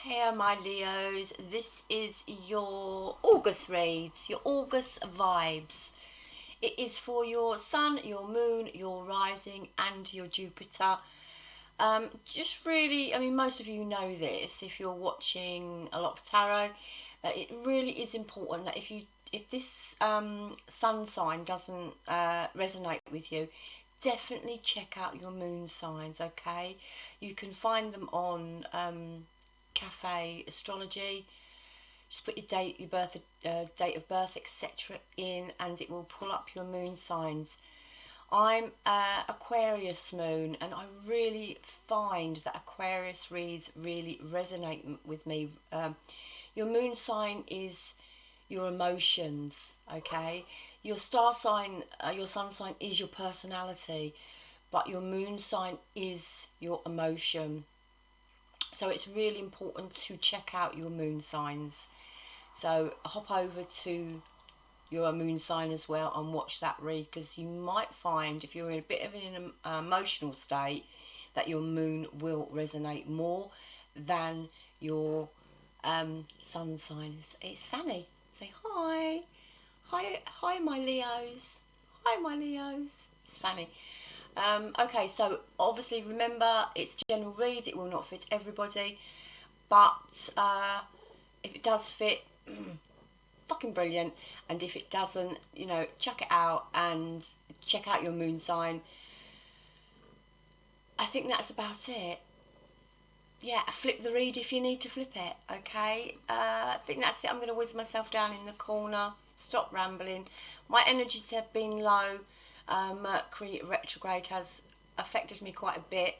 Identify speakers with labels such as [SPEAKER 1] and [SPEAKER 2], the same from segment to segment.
[SPEAKER 1] Here, my Leos, this is your August reads, your August vibes. It is for your sun, your moon, your rising and your Jupiter. Just really, I mean, most of you know this if you're watching a lot of tarot, that it really is important that if this sun sign doesn't resonate with you, definitely check out your moon signs, okay? You can find them on Cafe Astrology. Just put your date, your birth, date of birth, etc. in, and it will pull up your moon signs. I'm Aquarius moon, and I really find that Aquarius reads really resonate with me. Your moon sign is your emotions, okay? Your star sign, your sun sign is your personality, but your moon sign is your emotion. So it's really important to check out your moon signs. So hop over to your moon sign as well and watch that read, because you might find if you're in a bit of an emotional state that your moon will resonate more than your sun sign. It's funny. Say hi. Hi my Leos. Hi my Leos. It's funny. Okay, so obviously remember it's general read, it will not fit everybody, but if it does fit, fucking brilliant, and if it doesn't, you know, check it out and check out your moon sign. I think that's about it. Yeah, flip the read if you need to flip it, okay? I think that's it. I'm going to whiz myself down in the corner, stop rambling. My energies have been low. Mercury retrograde has affected me quite a bit.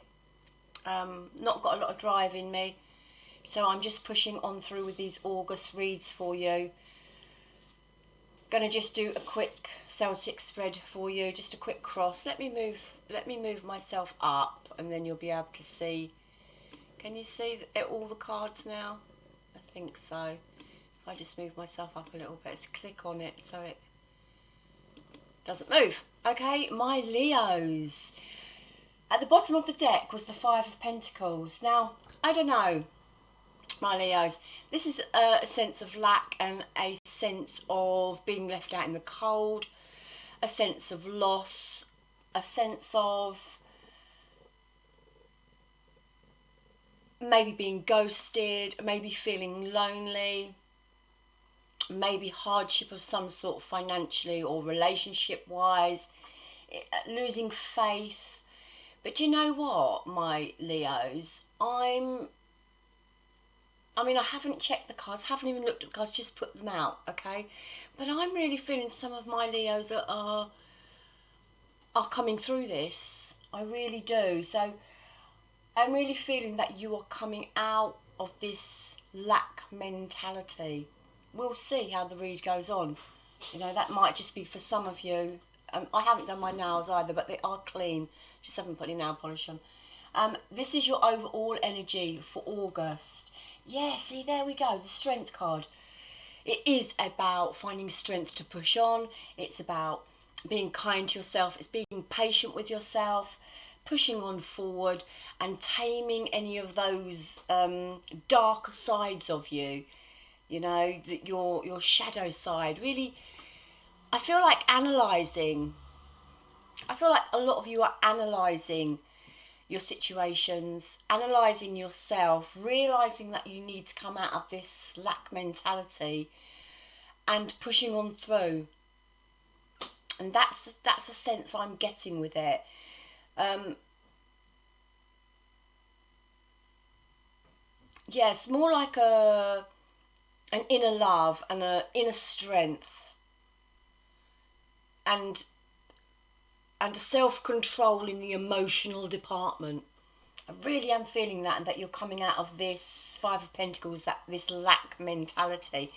[SPEAKER 1] Not got a lot of drive in me, so I'm just pushing on through with these August reads for you. Gonna just do a quick Celtic spread for you, just a quick cross. Let me move myself up, and then you'll be able to see. Can you see all the cards now? I think so. If I just move myself up a little bit, let's click on it so it doesn't move. Okay, my Leos. At the bottom of the deck was the Five of Pentacles. Now, I don't know, my Leos. This is a sense of lack and a sense of being left out in the cold, a sense of loss, a sense of maybe being ghosted, maybe feeling lonely, maybe hardship of some sort financially or relationship wise, losing faith. But you know what, my Leos, I mean, I haven't checked the cards, haven't even looked at the cards, just put them out, okay? But I'm really feeling some of my Leos are coming through this. I really do. So I'm really feeling that you are coming out of this lack mentality. We'll see how the read goes on. You know, that might just be for some of you. I haven't done my nails either, but they are clean. Just haven't put any nail polish on. This is your overall energy for August. Yeah, see, there we go, the Strength card. It is about finding strength to push on. It's about being kind to yourself. It's being patient with yourself, pushing on forward and taming any of those darker sides of you. You know, your shadow side. Really, I feel like analysing. I feel like a lot of you are analysing your situations, analysing yourself, realising that you need to come out of this lack mentality and pushing on through. And that's the sense I'm getting with it. Yes, more like an inner love and an inner strength and a self-control in the emotional department. I really am feeling that, and that you're coming out of this Five of Pentacles, this lack mentality.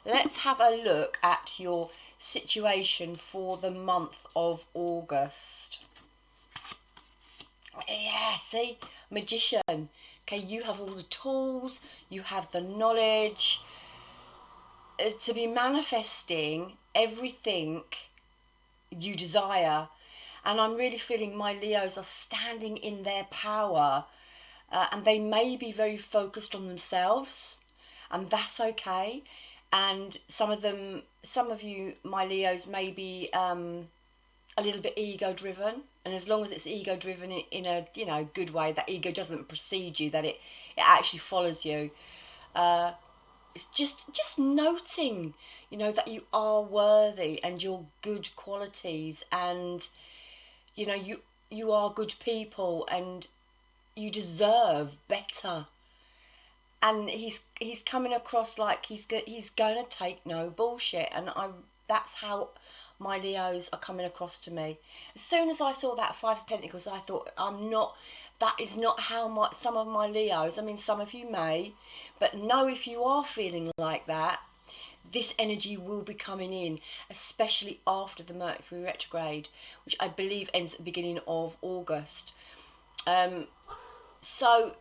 [SPEAKER 1] Let's have a look at your situation for the month of August. Yeah, see? Magician. Okay, you have all the tools, you have the knowledge to be manifesting everything you desire. And I'm really feeling my Leos are standing in their power. and they may be very focused on themselves, and that's okay. And some of you, my Leos, may be a little bit ego driven, and as long as it's ego driven in a good way, that ego doesn't precede you, that it actually follows you. It's just noting, that you are worthy and your good qualities, and you are good people, and you deserve better. And he's coming across like he's gonna take no bullshit, and that's how my Leos are coming across to me. As soon as I saw that Five of Pentacles, I thought, that is not how some of my Leos, I mean, some of you may, but know if you are feeling like that, this energy will be coming in, especially after the Mercury retrograde, which I believe ends at the beginning of August. So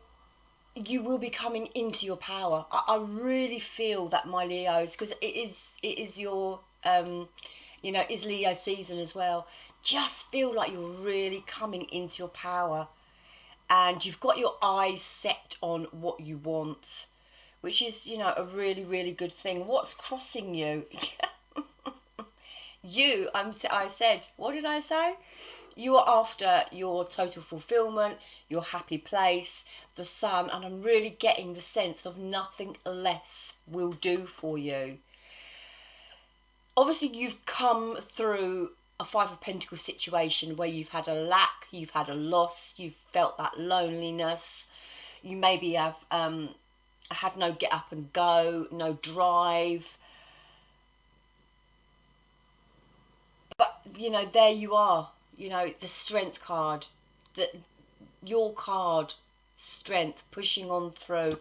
[SPEAKER 1] you will be coming into your power. I really feel that, my Leos, because it is your is Leo season as well. Just feel like you're really coming into your power, and you've got your eyes set on what you want, which is, a really, really good thing. What's crossing you? I said, what did I say? You are after your total fulfillment, your happy place, the sun, and I'm really getting the sense of nothing less will do for you. Obviously, you've come through a Five of Pentacles situation where you've had a lack, you've had a loss, you've felt that loneliness. You maybe have had no get up and go, no drive. But, there you are, the strength card, your card, strength, pushing on through.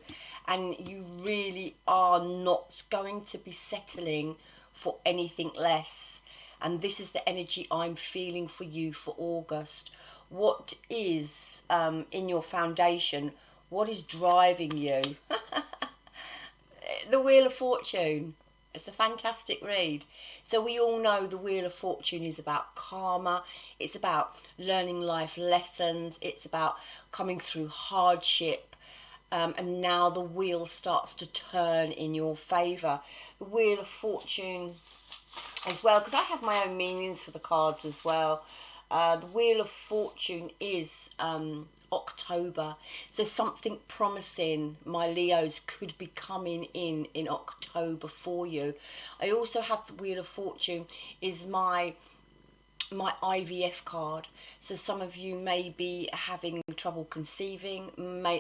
[SPEAKER 1] And you really are not going to be settling for anything less. And this is the energy I'm feeling for you for August. What is in your foundation? What is driving you? The Wheel of Fortune. It's a fantastic read. So we all know the Wheel of Fortune is about karma. It's about learning life lessons. It's about coming through hardship. And now the wheel starts to turn in your favour. The Wheel of Fortune as well, because I have my own meanings for the cards as well. The Wheel of Fortune is October, so something promising, my Leos, could be coming in October for you. I also have the Wheel of Fortune is my IVF card. So some of you may be having trouble conceiving,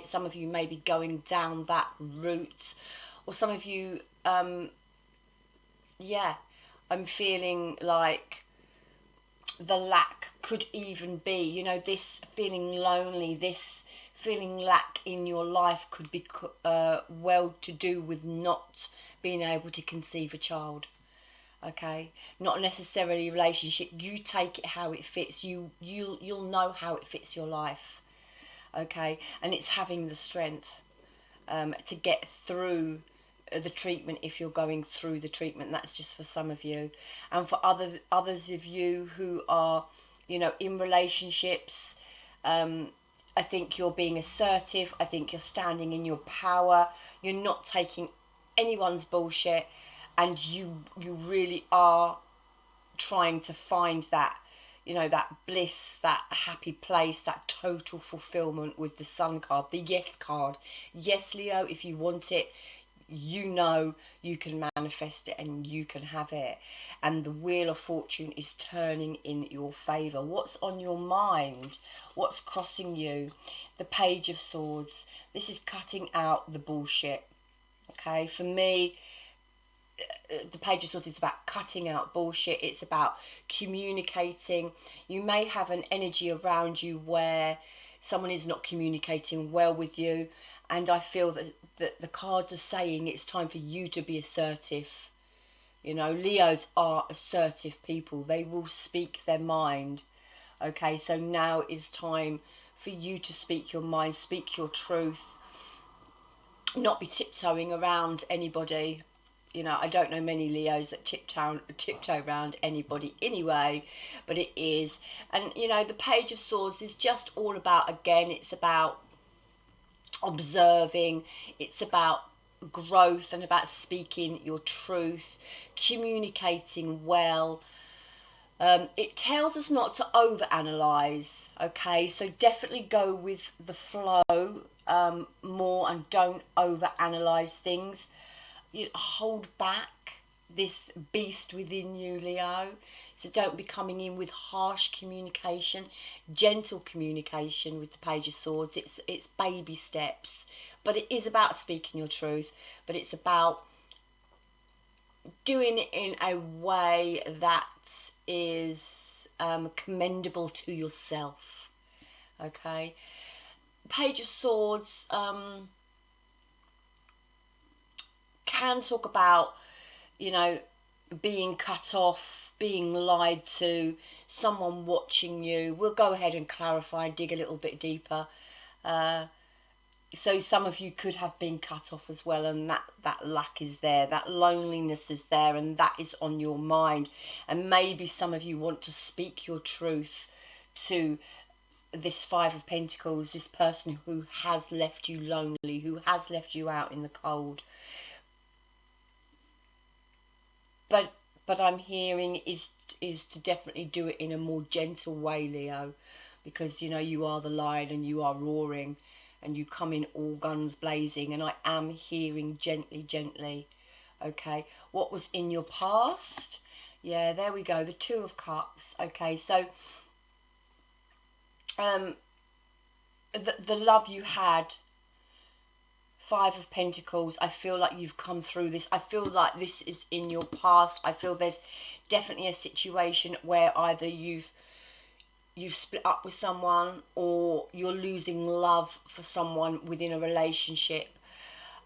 [SPEAKER 1] some of you may be going down that route, or some of you I'm feeling like the lack could even be, this feeling lonely, this feeling lack in your life could be well to do with not being able to conceive a child. Okay, not necessarily a relationship. You take it how it fits. You'll know how it fits your life. Okay, and it's having the strength to get through the treatment if you're going through the treatment. That's just for some of you, and for others of you who are, in relationships. I think you're being assertive. I think you're standing in your power. You're not taking anyone's bullshit. And you really are trying to find that, that bliss, that happy place, that total fulfillment with the Sun card, the Yes card. Yes, Leo, if you want it, you can manifest it and you can have it. And the Wheel of Fortune is turning in your favour. What's on your mind? What's crossing you? The Page of Swords. This is cutting out the bullshit. Okay, for me, the Page of Swords is about cutting out bullshit. It's about communicating. You may have an energy around you where someone is not communicating well with you, and I feel that the cards are saying it's time for you to be assertive. Leos are assertive people. They will speak their mind. Okay, so now is time for you to speak your mind, speak your truth, not be tiptoeing around anybody. I don't know many Leos that tiptoe around anybody anyway, but it is. And, the Page of Swords is just all about, again, it's about observing. It's about growth and about speaking your truth, communicating well. It tells us not to overanalyze, okay? So definitely go with the flow more, and don't overanalyze things. You hold back this beast within you, Leo. So don't be coming in with harsh communication. Gentle communication with the Page of Swords. It's baby steps, but it is about speaking your truth. But it's about doing it in a way that is commendable to yourself. Okay, Page of Swords can talk about, you know, being cut off, being lied to, someone watching you. We'll go ahead and clarify and dig a little bit deeper. So some of you could have been cut off as well, and that lack is there, that loneliness is there, and that is on your mind. And maybe some of you want to speak your truth to this Five of Pentacles, this person who has left you lonely, who has left you out in the cold. But I'm hearing is to definitely do it in a more gentle way, Leo, because you know you are the lion and you are roaring, and you come in all guns blazing, and I am hearing gently, gently. Okay, what was in your past? Yeah, there we go, the Two of Cups. Okay, so the love you had, Five of Pentacles, I feel like you've come through this. I feel like this is in your past. I feel there's definitely a situation where either you've split up with someone, or you're losing love for someone within a relationship.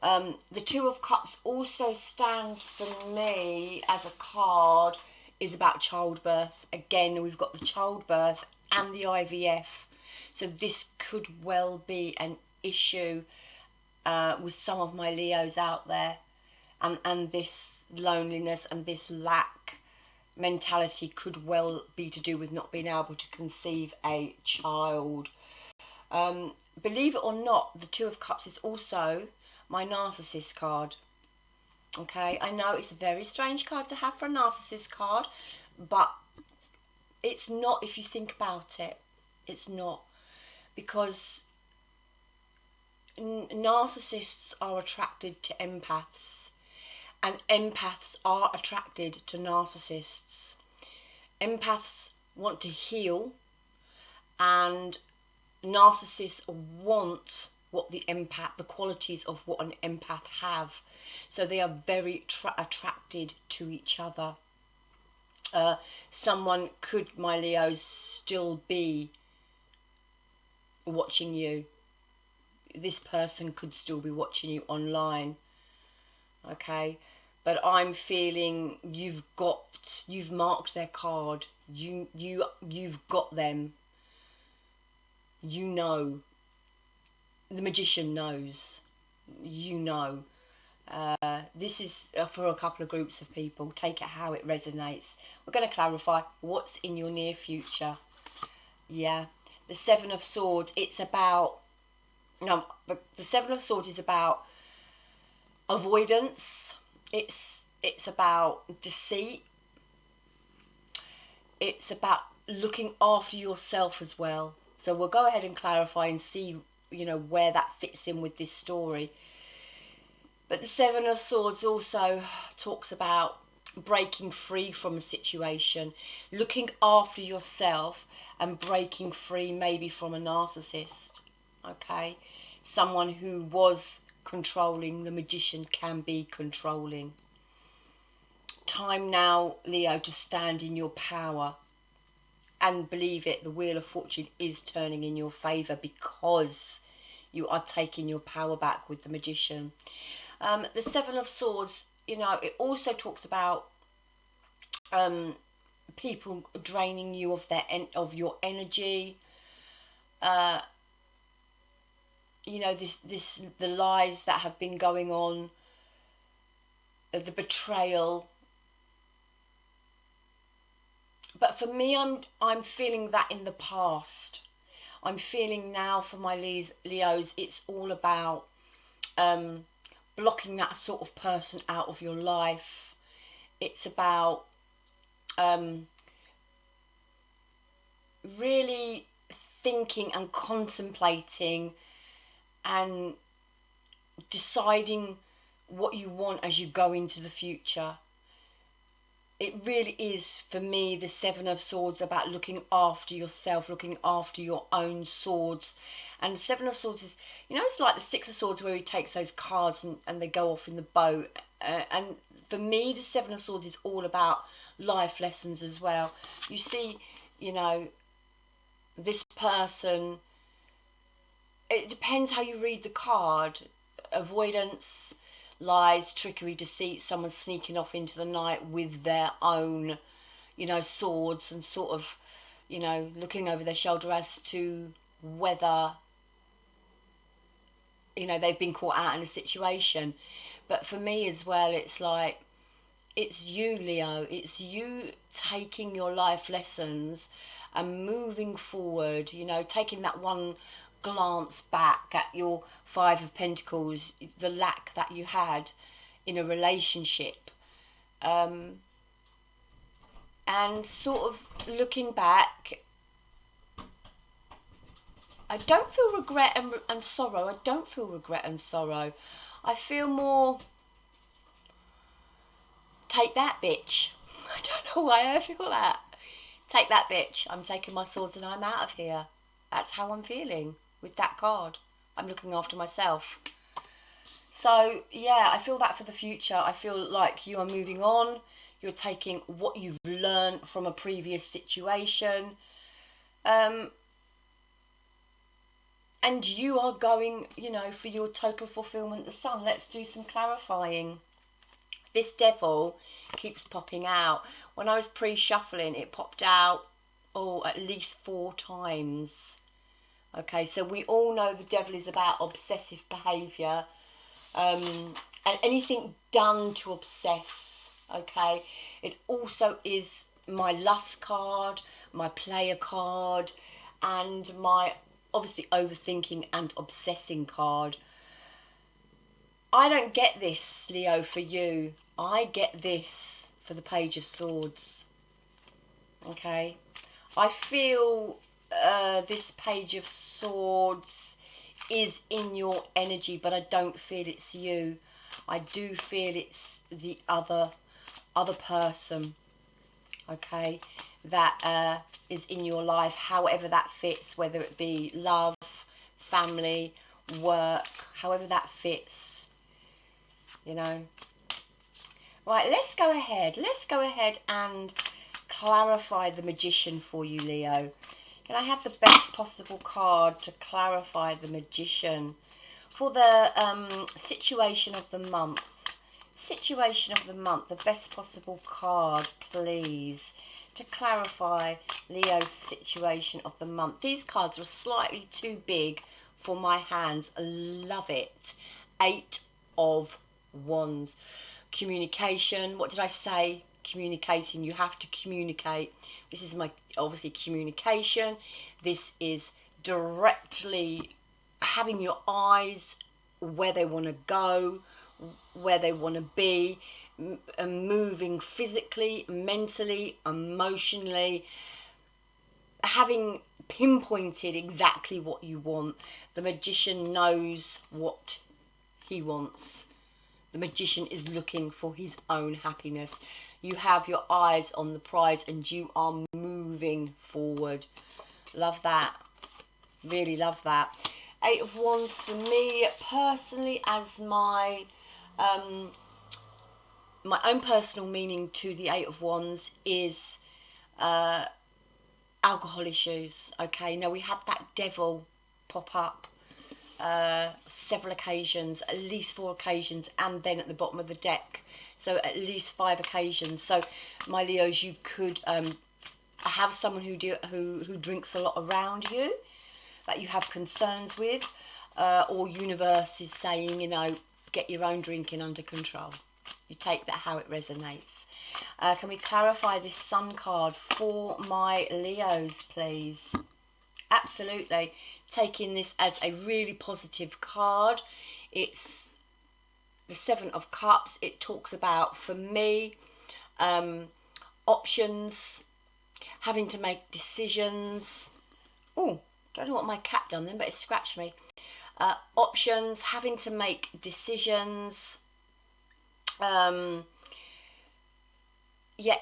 [SPEAKER 1] The Two of Cups also stands for me as a card is about childbirth. Again, we've got the childbirth and the IVF. So this could well be an issue with some of my Leos out there, and this loneliness and this lack mentality could well be to do with not being able to conceive a child. Believe it or not, the Two of Cups is also my narcissist card. Okay, I know it's a very strange card to have for a narcissist card, but it's not if you think about it. It's not, because narcissists are attracted to empaths, and empaths are attracted to narcissists. Empaths want to heal, and narcissists want what the qualities of what an empath have. So they are very attracted to each other. Someone could, my Leos, still be watching you. This person could still be watching you online. Okay, but I'm feeling you've marked their card. You've got them. You know. The Magician knows. You know. This is for a couple of groups of people. Take it how it resonates. We're going to clarify what's in your near future. Yeah, the Seven of Swords. It's about the Seven of Swords is about avoidance. It's about deceit. It's about looking after yourself as well. So we'll go ahead and clarify and see, you know, where that fits in with this story. But the Seven of Swords also talks about breaking free from a situation, looking after yourself and breaking free maybe from a narcissist. Okay, someone who was controlling. The Magician can be controlling. Time now, Leo, to stand in your power. And believe it, the Wheel of Fortune is turning in your favour, because you are taking your power back with the Magician. The Seven of Swords, you know, it also talks about people draining you of your energy. You know, the lies that have been going on, the betrayal. But for me, I'm feeling that in the past. I'm feeling now for my Leos, it's all about blocking that sort of person out of your life. It's about really thinking and contemplating and deciding what you want as you go into the future. It really is, for me, the Seven of Swords about looking after yourself, looking after your own swords. And the Seven of Swords is, you know, it's like the Six of Swords where he takes those cards and they go off in the boat. And for me, the Seven of Swords is all about life lessons as well. You see, you know, this person, it depends how you read the card. Avoidance, lies, trickery, deceit, someone sneaking off into the night with their own, you know, swords and sort of, you know, looking over their shoulder as to whether, you know, they've been caught out in a situation. But for me as well, it's like, it's you, Leo. It's you taking your life lessons and moving forward, you know, taking that one glance back at your Five of Pentacles, the lack that you had in a relationship, and sort of looking back. I don't feel regret and sorrow. I don't feel regret and sorrow. I feel more, take that, bitch. I don't know why I feel that. Take that, bitch. I'm taking my swords and I'm out of here. That's how I'm feeling with that card. I'm looking after myself. So, yeah, I feel that for the future. I feel like you are moving on. You're taking what you've learned from a previous situation. And you are going, you know, for your total fulfillment, the sun. Let's do some clarifying. This devil keeps popping out. When I was pre-shuffling, it popped out, at least 4 times. Okay, so we all know the devil is about obsessive behaviour, and anything done to obsess. Okay, it also is my lust card, my player card, and my obviously overthinking and obsessing card. I don't get this, Leo, for you. I get this for the Page of Swords. Okay, I feel this Page of Swords is in your energy, but I don't feel it's you. I do feel it's the other person, okay, that is in your life, however that fits, whether it be love, family, work, however that fits, you know. Right, let's go ahead and clarify the Magician for you, Leo. Can I have the best possible card to clarify the Magician for the situation of the month? Situation of the month, the best possible card, please, to clarify Leo's situation of the month. These cards are slightly too big for my hands. Love it. 8 of Wands. Communication. What did I say? Communicating. You have to communicate. This is my, obviously, communication. This is directly having your eyes where they want to go, where they want to be, and moving physically, mentally, emotionally, having pinpointed exactly what you want. The Magician knows what he wants. The Magician is looking for his own happiness. You have your eyes on the prize and you are moving forward. Love that. Really love that. 8 of Wands for me personally, as my my own personal meaning to the 8 of Wands is alcohol issues. Okay, now we had that devil pop up several occasions, at least 4 occasions, and then at the bottom of the deck, so at least 5 occasions. So my Leos, you could have someone who drinks a lot around you that you have concerns with, or universe is saying, you know, get your own drinking under control. You take that how it resonates. Can we clarify this Sun card for my Leos, please? absolutely. Taking this as a really positive card. It's the Seven of Cups. It talks about, for me, options, having to make decisions. Oh, don't know what my cat done then, but it scratched me. Options, having to make decisions. Yeah,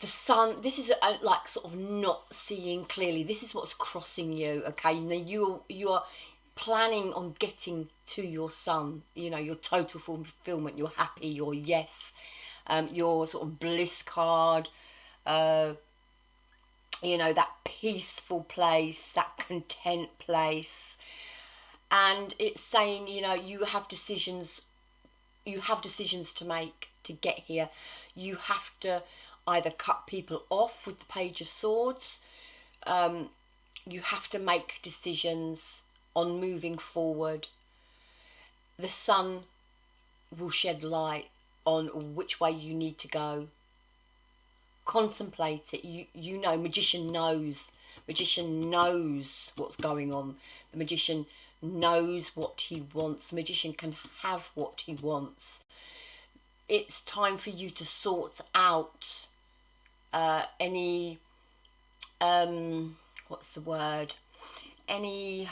[SPEAKER 1] the sun, this is like sort of not seeing clearly. This is what's crossing you, okay? You know, you are planning on getting to your sun, you know, your total fulfillment, your happy, your yes, your sort of bliss card, you know, that peaceful place, that content place. And it's saying, you know, you have decisions to make to get here. You have to either cut people off with the Page of Swords. You have to make decisions on moving forward. The sun will shed light on which way you need to go. Contemplate it. You know, magician knows what's going on. The magician knows what he wants. The magician can have what he wants. It's time for you to sort out any what's the word, any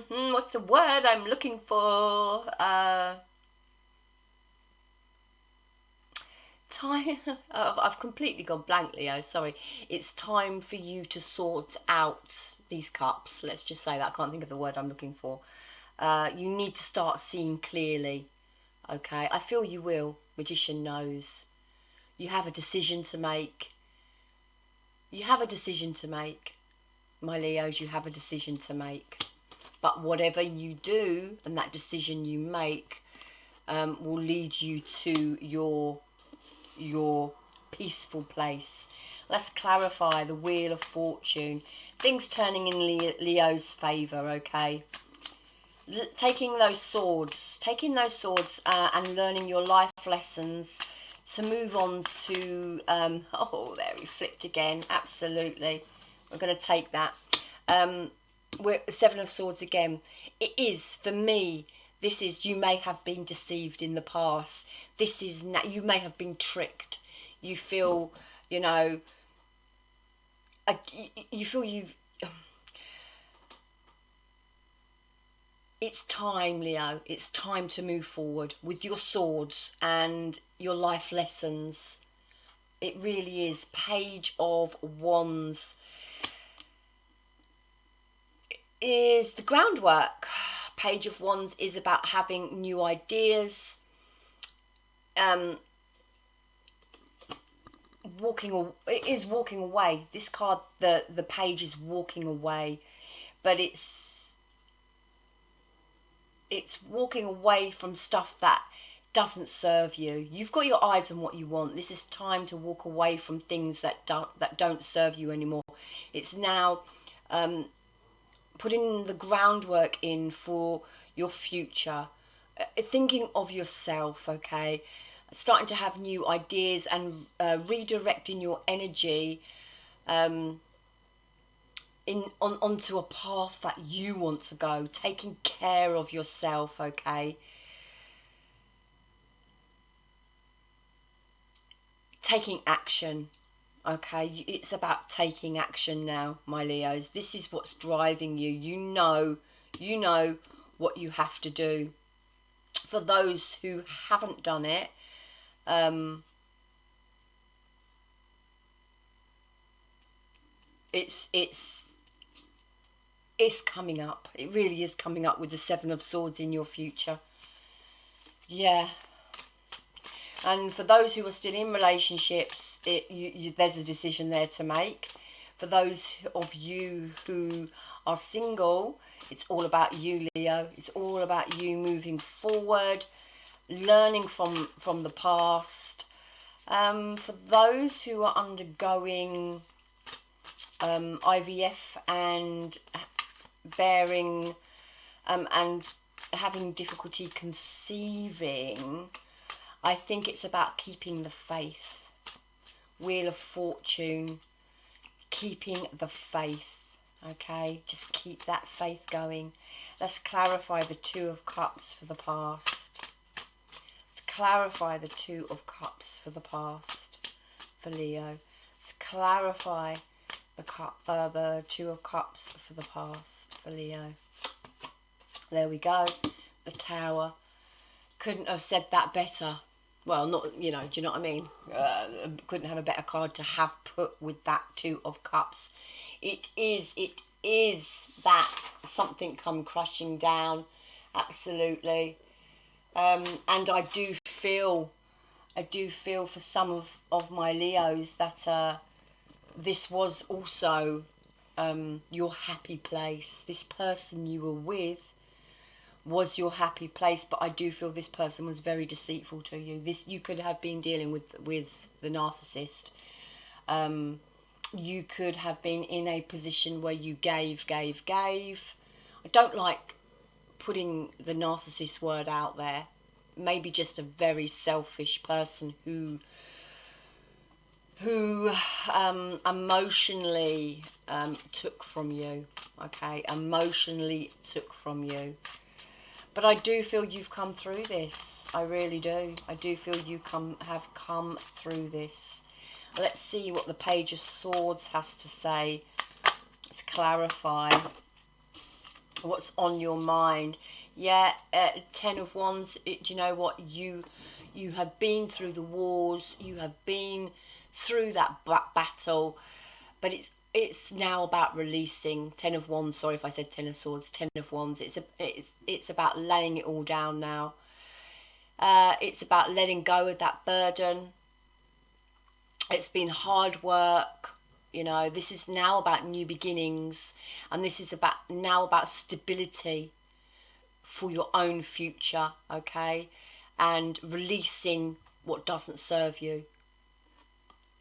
[SPEAKER 1] what's the word I'm looking for, time. I've completely gone blank, Leo, sorry. It's time for you to sort out these cups, let's just say that. I can't think of the word I'm looking for. You need to start seeing clearly, okay? I feel you will. Magician knows. You have a decision to make. You have a decision to make, my Leos. You have a decision to make. But whatever you do and that decision you make will lead you to your peaceful place. Let's clarify the Wheel of Fortune. Things turning in Leo's favour, okay? Taking those swords and learning your life lessons to move on to, oh, there he flipped again, absolutely. We're going to take that. We're Seven of Swords again. It is, for me, this is, you may have been deceived in the past. This is, you may have been tricked. You feel, you know, you feel you've, it's time, Leo. It's time to move forward with your swords and your life lessons. It really is. Page of Wands is the groundwork. Page of Wands is about having new ideas, it is walking away. This card, the page is walking away, but it's walking away from stuff that doesn't serve you. You've got your eyes on what you want. This is time to walk away from things that don't serve you anymore. It's now putting the groundwork in for your future, thinking of yourself, okay? Starting to have new ideas and redirecting your energy onto a path that you want to go, taking care of yourself, okay? Taking action, okay? It's about taking action now, my Leos. This is what's driving you. You know what you have to do. For those who haven't done it, it's coming up. It really is coming up with the Seven of Swords in your future. Yeah. And for those who are still in relationships, there's a decision there to make. For those of you who are single, it's all about you, Leo. It's all about you moving forward, learning from the past. For those who are undergoing IVF and bearing and having difficulty conceiving, I think it's about keeping the faith. Wheel of Fortune, keeping the faith, okay? Just keep that faith going. Let's clarify the Two of Cups for the past. Let's clarify the Two of Cups for the past for Leo. Let's clarify the Two of Cups for the past for Leo. There we go. The Tower. Couldn't have said that better. Well, not, you know, do you know what I mean? Couldn't have a better card to have put with that Two of Cups. It is that something come crashing down. Absolutely. And I do feel for some of my Leos that this was also your happy place. This person you were with was your happy place, but I do feel this person was very deceitful to you. You could have been dealing with the narcissist. You could have been in a position where you gave. I don't like putting the narcissist word out there. Maybe just a very selfish person who emotionally took from you. Okay, emotionally took from you. But I do feel you've come through this. I really do. I do feel you have come through this. Let's see what the Page of Swords has to say. Let's clarify what's on your mind. Yeah, Ten of Wands. Do you know what? You have been through the wars. You have been through that battle. But it's now about releasing. Ten of Wands, sorry if I said Ten of Swords. Ten of Wands, it's about laying it all down now. It's about letting go of that burden. It's been hard work, you know. This is now about new beginnings, and this is now about stability for your own future, okay? And releasing what doesn't serve you.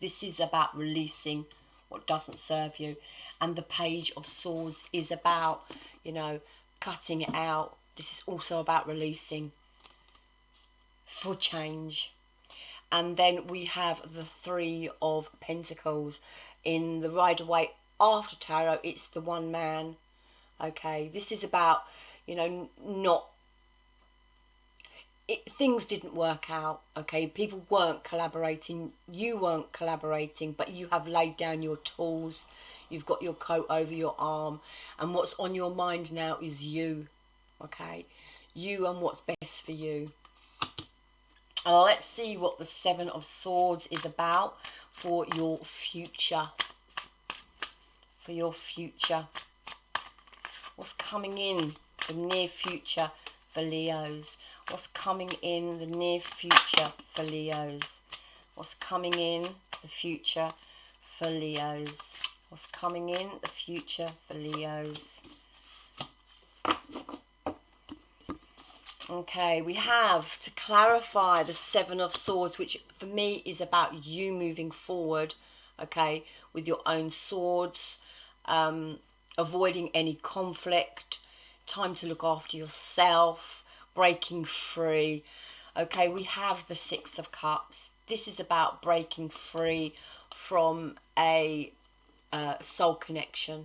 [SPEAKER 1] This is about releasing what doesn't serve you. And the Page of Swords is about, you know, cutting it out. This is also about releasing for change. And then we have the Three of Pentacles. In the Rider-Waite after tarot, it's the one man. Okay, this is about, you know, things didn't work out. Okay, people weren't collaborating, you weren't collaborating, but you have laid down your tools. You've got your coat over your arm, and what's on your mind now is you. Okay, you and what's best for you. Let's see what the Seven of Swords is about for your future. For your future. What's coming in the near future for Leos? What's coming in the near future for Leos? What's coming in the future for Leos? What's coming in the future for Leos? Okay, we have to clarify the Seven of Swords, which for me is about you moving forward, okay, with your own swords, avoiding any conflict, time to look after yourself, breaking free. Okay, we have the Six of Cups. This is about breaking free from a soul connection.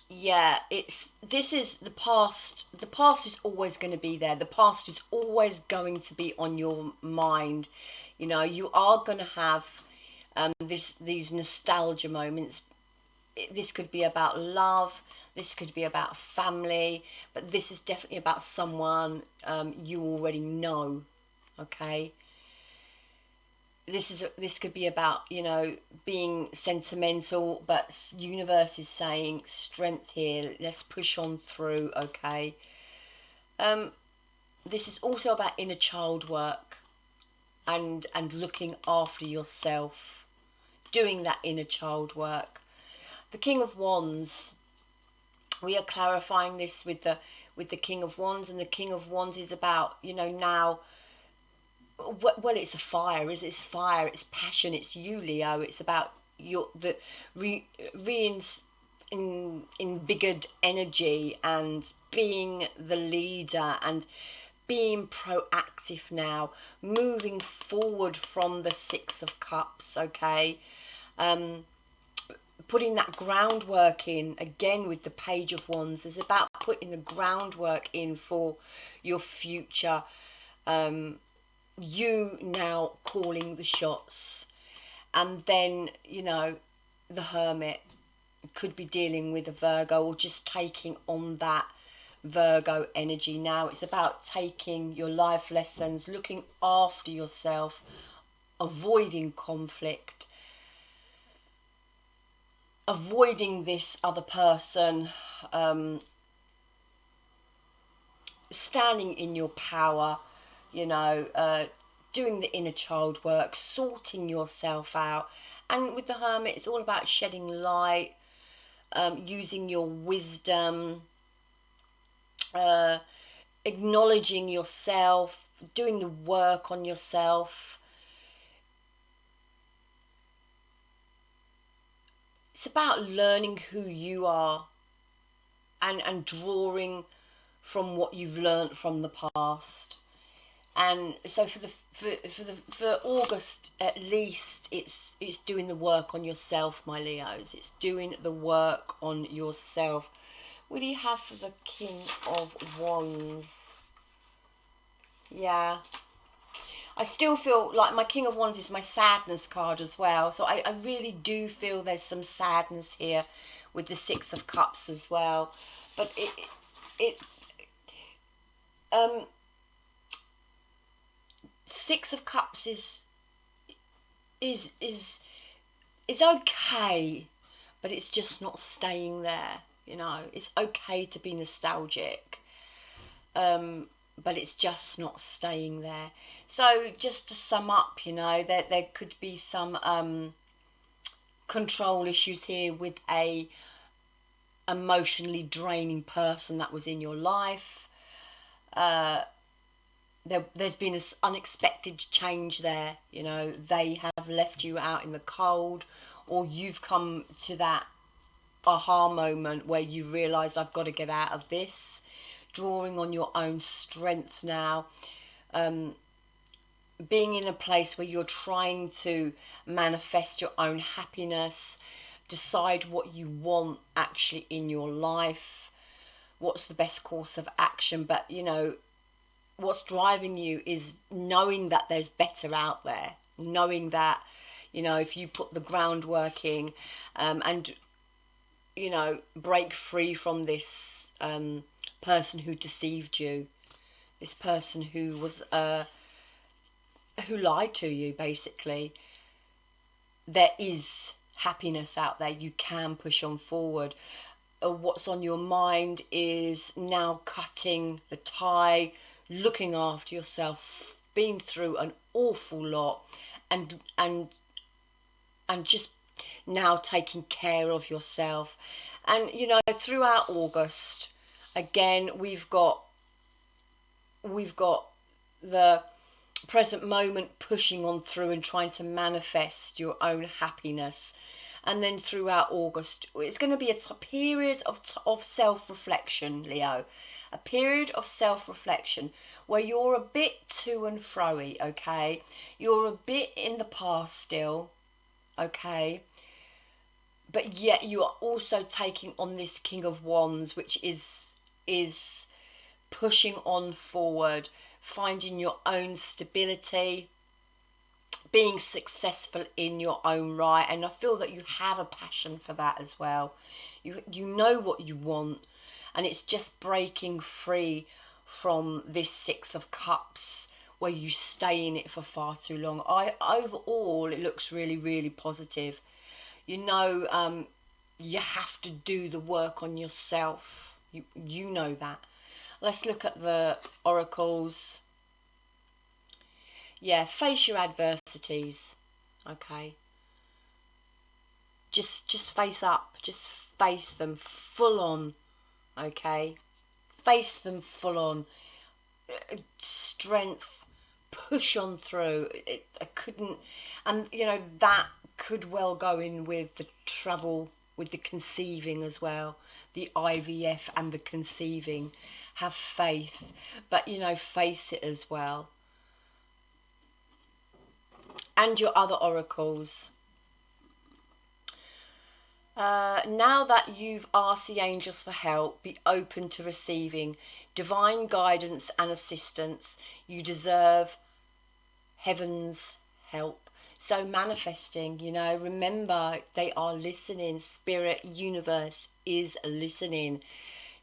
[SPEAKER 1] Yeah, this is the past. The past is always going to be there. The past is always going to be on your mind. You know, you are going to have these nostalgia moments. This could be about love, this could be about family, but this is definitely about someone you already know. Okay, this could be about, you know, being sentimental, but universe is saying strength here, let's push on through. Okay, this is also about inner child work and looking after yourself, doing that inner child work. The King of Wands, we are clarifying this with the King of Wands, and the King of Wands is about, you know, now, well, it's a fire, it's fire, it's passion, it's you, Leo. It's about invigorated energy and being the leader and being proactive now, moving forward from the Six of Cups, okay? Putting that groundwork in, again with the Page of Wands, is about putting the groundwork in for your future. You now calling the shots. And then, you know, the Hermit could be dealing with a Virgo or just taking on that Virgo energy. Now it's about taking your life lessons, looking after yourself, avoiding conflict, avoiding this other person, standing in your power, you know, doing the inner child work, sorting yourself out. And with the Hermit, it's all about shedding light, using your wisdom, acknowledging yourself, doing the work on yourself. It's about learning who you are and drawing from what you've learned from the past. And so for August, at least, it's doing the work on yourself, my Leos. It's doing the work on yourself. What do you have for the King of Wands? Yeah, I still feel like my King of Wands is my sadness card as well. So I really do feel there's some sadness here with the Six of Cups as well. But Six of Cups is okay, but it's just not staying there. You know, it's okay to be nostalgic, but it's just not staying there. So just to sum up, you know, there could be some control issues here with a emotionally draining person that was in your life. There's been this unexpected change there, you know, they have left you out in the cold, or you've come to that aha moment where you realise, I've got to get out of this, drawing on your own strength now, being in a place where you're trying to manifest your own happiness, decide what you want actually in your life, what's the best course of action. But, you know, what's driving you is knowing that there's better out there, knowing that, you know, if you put the groundwork in, and, you know, break free from this person who deceived you, this person who was who lied to you, basically, there is happiness out there. You can push on forward. What's on your mind is now cutting the tie, looking after yourself, been through an awful lot, and just now taking care of yourself. And, you know, throughout August, again, we've got the present moment pushing on through and trying to manifest your own happiness. And then throughout August, it's going to be a period of self-reflection, Leo. A period of self-reflection where you're a bit to and fro-y, okay? You're a bit in the past still, okay? But yet you are also taking on this King of Wands, which is pushing on forward, finding your own stability, being successful in your own right. And I feel that you have a passion for that as well. You know what you want, and it's just breaking free from this Six of Cups where you stay in it for far too long. Overall, it looks really, really positive. You know, you have to do the work on yourself. You know that. Let's look at the oracles. Yeah, face your adversities, okay? Just face up. Just face them full on, okay? Face them full on. Strength, push on through. I couldn't, and you know that could well go in with the trouble with the conceiving as well, the IVF and the conceiving. Have faith, but you know, face it as well. And your other oracles. Now that you've asked the angels for help, be open to receiving divine guidance and assistance. You deserve heaven's help. So manifesting, you know, remember, they are listening. Spirit, universe is listening.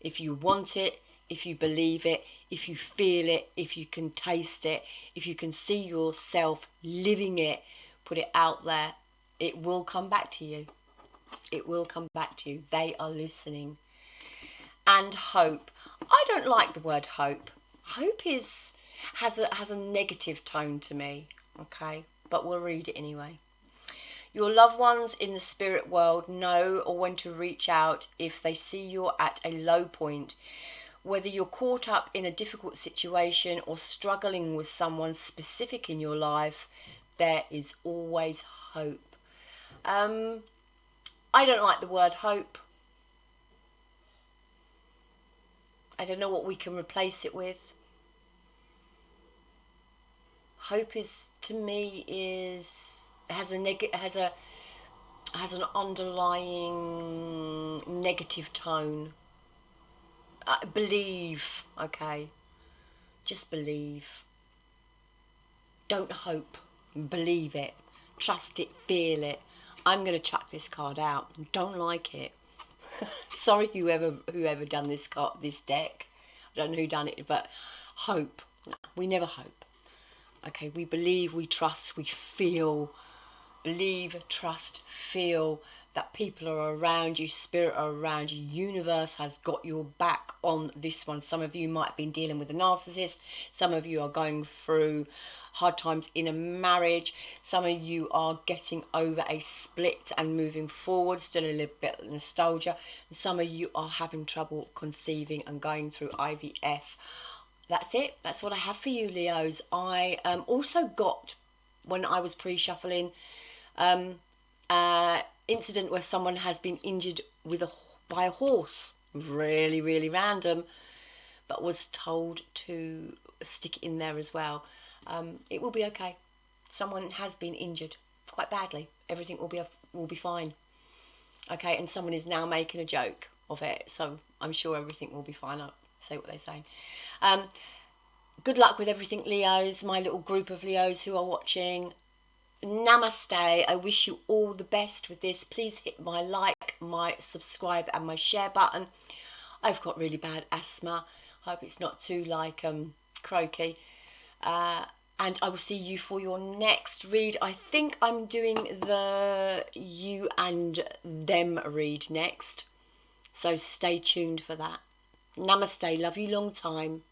[SPEAKER 1] If you want it, if you believe it, if you feel it, if you can taste it, if you can see yourself living it, put it out there, it will come back to you. It will come back to you. They are listening. And hope. I don't like the word hope. Hope has a negative tone to me. Okay, but we'll read it anyway. Your loved ones in the spirit world know when to reach out if they see you're at a low point. Whether you're caught up in a difficult situation or struggling with someone specific in your life, there is always hope. I don't like the word hope. I don't know what we can replace it with. Hope is, to me, has an underlying negative tone. Believe, okay? Just believe. Don't hope. Believe it. Trust it. Feel it. I'm going to chuck this card out. Don't like it. Sorry, whoever done this deck. I don't know who done it, but hope. No, we never hope. Okay, we believe, we trust, we feel. Believe, trust, feel that people are around you, spirit are around you, universe has got your back on this one. Some of you might have been dealing with a narcissist. Some of you are going through hard times in a marriage. Some of you are getting over a split and moving forward, still a little bit of nostalgia. And some of you are having trouble conceiving and going through IVF. That's it. That's what I have for you, Leos. I also got, when I was pre-shuffling, incident where someone has been injured by a horse. Really, really random, but was told to stick it in there as well. It will be okay. Someone has been injured quite badly. Everything will be fine. Okay, and someone is now making a joke of it, so I'm sure everything will be fine. I'll say what they're saying. Good luck with everything, Leos, my little group of Leos who are watching. Namaste. I wish you all the best with this. Please hit my like, my subscribe and my share button. I've got really bad asthma. Hope it's not too croaky. And I will see you for your next read. I think I'm doing the you and them read next. So stay tuned for that. Namaste. Love you long time.